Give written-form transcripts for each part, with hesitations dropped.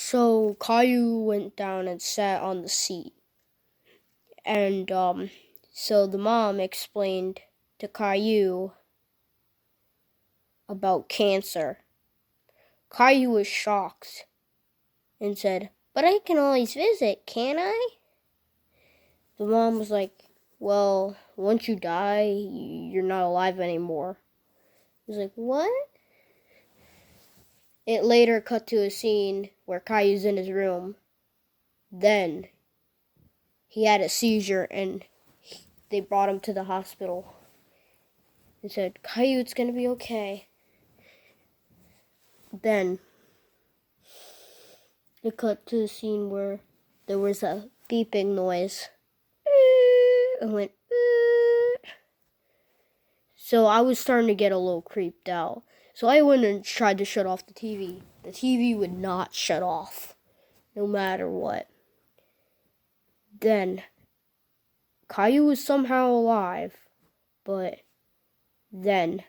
So Caillou went down and sat on the seat. And so the mom explained to Caillou about cancer. Caillou was shocked and said, "But I can always visit, can't I?" The mom was like, "Well, once you die, you're not alive anymore." He was like, "What?" It later cut to a scene where Caillou's in his room. Then he had a seizure and they brought him to the hospital and said, "Caillou, it's going to be okay." Then it cut to a scene where there was a beeping noise. It went. So I was starting to get a little creeped out. So I went and tried to shut off the TV. The TV would not shut off, no matter what. Then Caillou was somehow alive, but then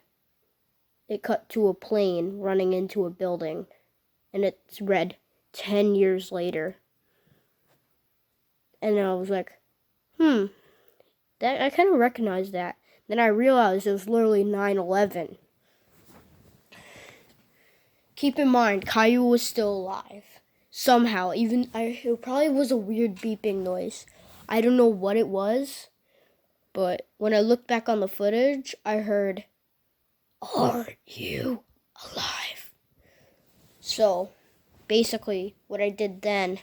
it cut to a plane running into a building, and it's read 10 years later. And I was like, that I kind of recognized that. Then I realized it was literally 9/11. Keep in mind, Caillou was still alive. Somehow, it probably was a weird beeping noise. I don't know what it was, but when I looked back on the footage, I heard, "Are you alive?" So, basically, what I did then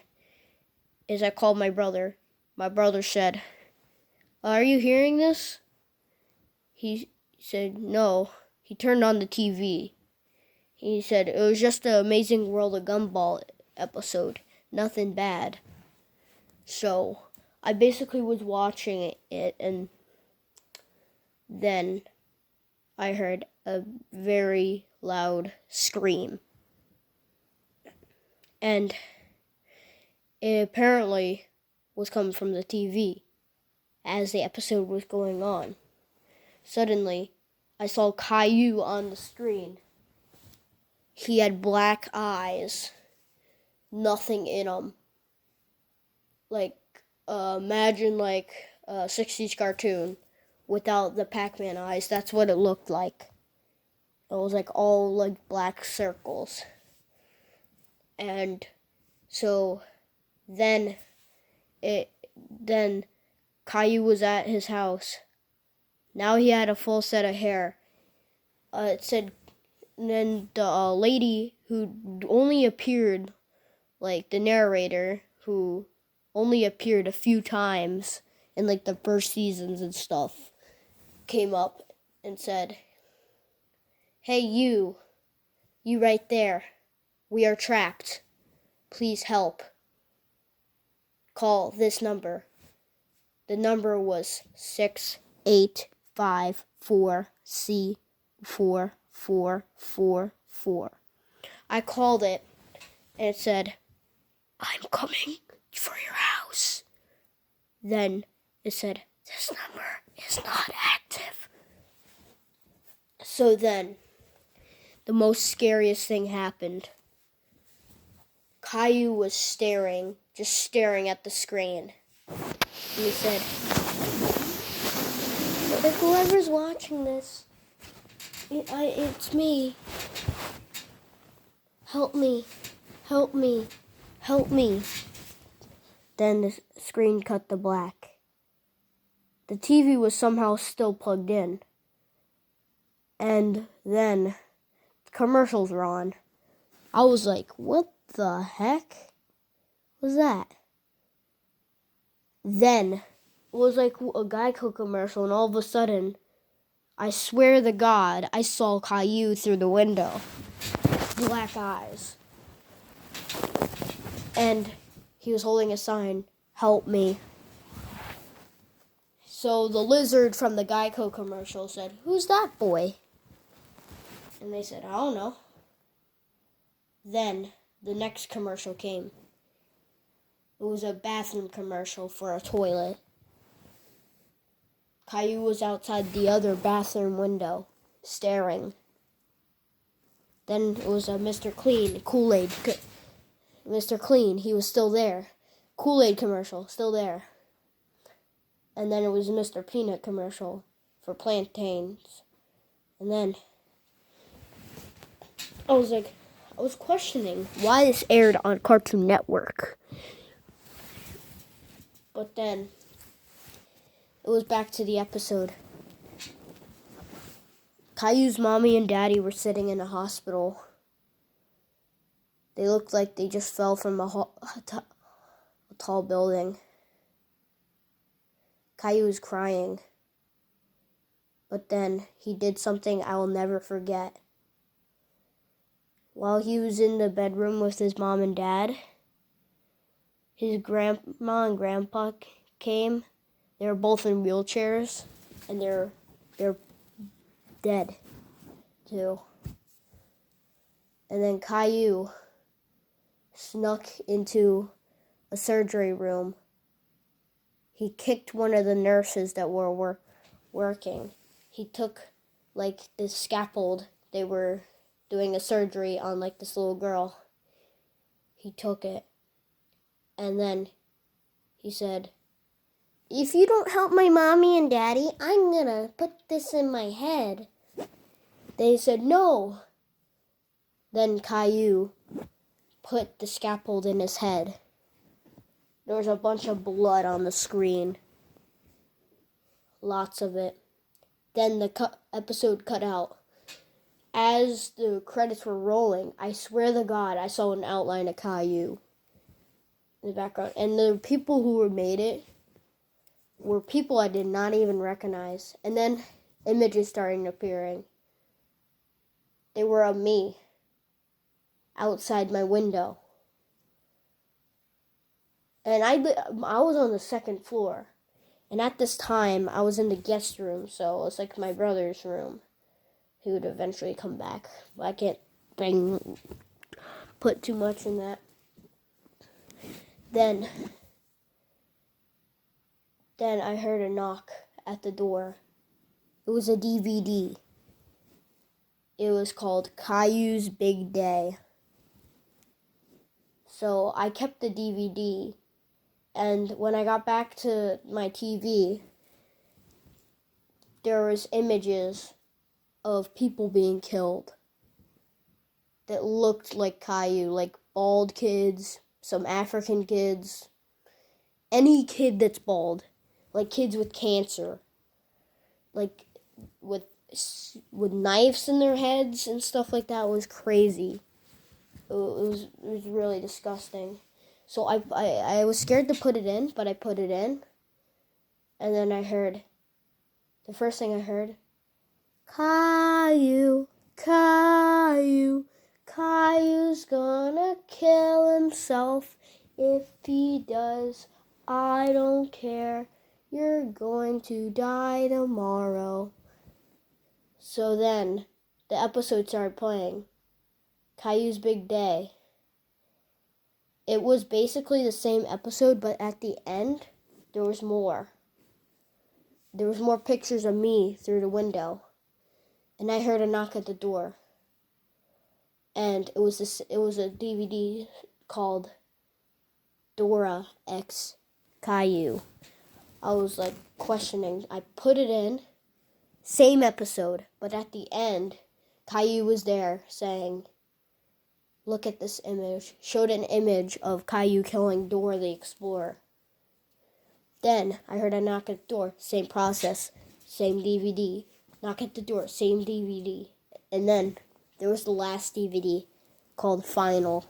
is I called my brother. My brother said, "Are you hearing this?" He said, "No." He turned on the TV. He said, "It was just the Amazing World of Gumball episode. Nothing bad." So, I basically was watching it, and then I heard a very loud scream. And it apparently was coming from the TV as the episode was going on. Suddenly, I saw Caillou on the screen. He had black eyes, nothing in them. Imagine a 60s cartoon without the Pac-Man eyes. That's what it looked like. It was all black circles. And so then Caillou was at his house. Now he had a full set of hair. It said, and then the lady who only appeared, the narrator, who only appeared a few times in the first seasons and stuff, came up and said, "Hey, you right there. We are trapped. Please help. Call this number." The number was 6854C4444. I called it, and it said, "I'm coming for your house." Then it said, "This number is not active." So then, the most scariest thing happened. Caillou was just staring at the screen. And he said, "Whoever's watching this, it's me. Help me, help me, help me." Then the screen cut to black. The TV was somehow still plugged in. And then commercials were on. I was like, what the heck was that? Then it was like a Geico commercial, and all of a sudden, I swear to God, I saw Caillou through the window. Black eyes. And he was holding a sign, "Help me." So the lizard from the Geico commercial said, "Who's that boy?" And they said, "I don't know." Then the next commercial came. It was a bathroom commercial for a toilet. Caillou was outside the other bathroom window, staring. Then it was a Mr. Clean Kool-Aid Mr. Clean, he was still there. Kool-Aid commercial, still there. And then it was Mr. Peanut commercial for plantains. And then I was questioning why this aired on Cartoon Network. But then it was back to the episode. Caillou's mommy and daddy were sitting in a hospital. They looked like they just fell from a tall building. Caillou was crying. But then he did something I will never forget. While he was in the bedroom with his mom and dad, his grandma and grandpa came. They were both in wheelchairs, and they're dead too. And then Caillou snuck into a surgery room. He kicked one of the nurses that were working. He took this scaffold. They were doing a surgery on this little girl. He took it. And then he said, "If you don't help my mommy and daddy, I'm gonna put this in my head." They said, "No." Then Caillou put the scaffold in his head. There was a bunch of blood on the screen. Lots of it. Then the episode cut out. As the credits were rolling, I swear to God, I saw an outline of Caillou in the background. And the people who made it were people I did not even recognize. And then images started appearing. They were of me outside my window. And I was on the second floor. And at this time, I was in the guest room, so it was like my brother's room. He would eventually come back. But I can't put too much in that. Then I heard a knock at the door. It was a DVD. It was called Caillou's Big Day. So I kept the DVD. And when I got back to my TV, there was images of people being killed that looked like Caillou, like bald kids, some African kids, any kid that's bald, like kids with cancer, like with knives in their heads and stuff like that. It was crazy. It was really disgusting. So I was scared to put it in, but I put it in. And then the first thing I heard, "Caillou, Caillou, Caillou's gonna kill himself. If he does, I don't care. You're going to die tomorrow." So then the episode started playing. Caillou's Big Day. It was basically the same episode, but at the end, there was more. There was more pictures of me through the window. And I heard a knock at the door. And it was a DVD called Dora X Caillou. I was questioning. I put it in. Same episode, but at the end, Caillou was there saying, "Look at this image." Showed an image of Caillou killing Dora the Explorer. Then I heard a knock at the door. Same process. Same DVD. Knock at the door. Same DVD. And then there was the last DVD called Final.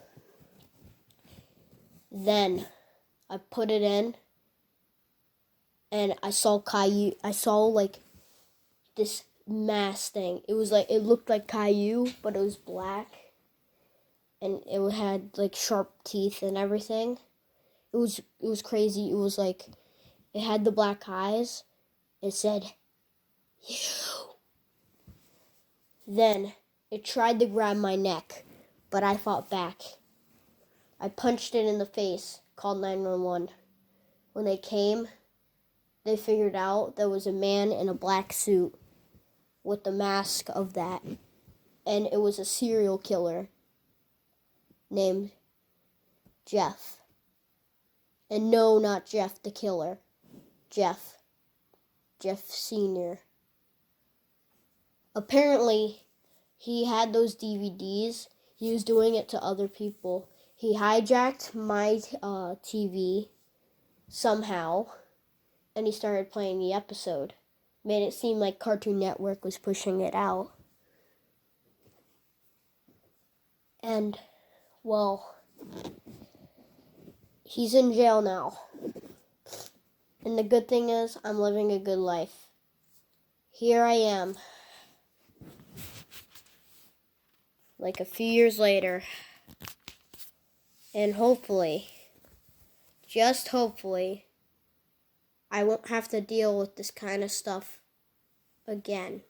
Then I put it in. And I saw Caillou. I saw this mass thing. It looked like Caillou, but it was black. And it had sharp teeth and everything. It was crazy. It was it had the black eyes. It said, "You." Then it tried to grab my neck, but I fought back. I punched it in the face, called 911. When they came, they figured out there was a man in a black suit with the mask of that. And it was a serial killer named Jeff. And no, not Jeff the killer. Jeff. Jeff Sr. Apparently, he had those DVDs. He was doing it to other people. He hijacked my TV somehow, and he started playing the episode. Made it seem like Cartoon Network was pushing it out. And, well, he's in jail now. And the good thing is, I'm living a good life. Here I am. Like a few years later. And hopefully, just hopefully, I won't have to deal with this kind of stuff again.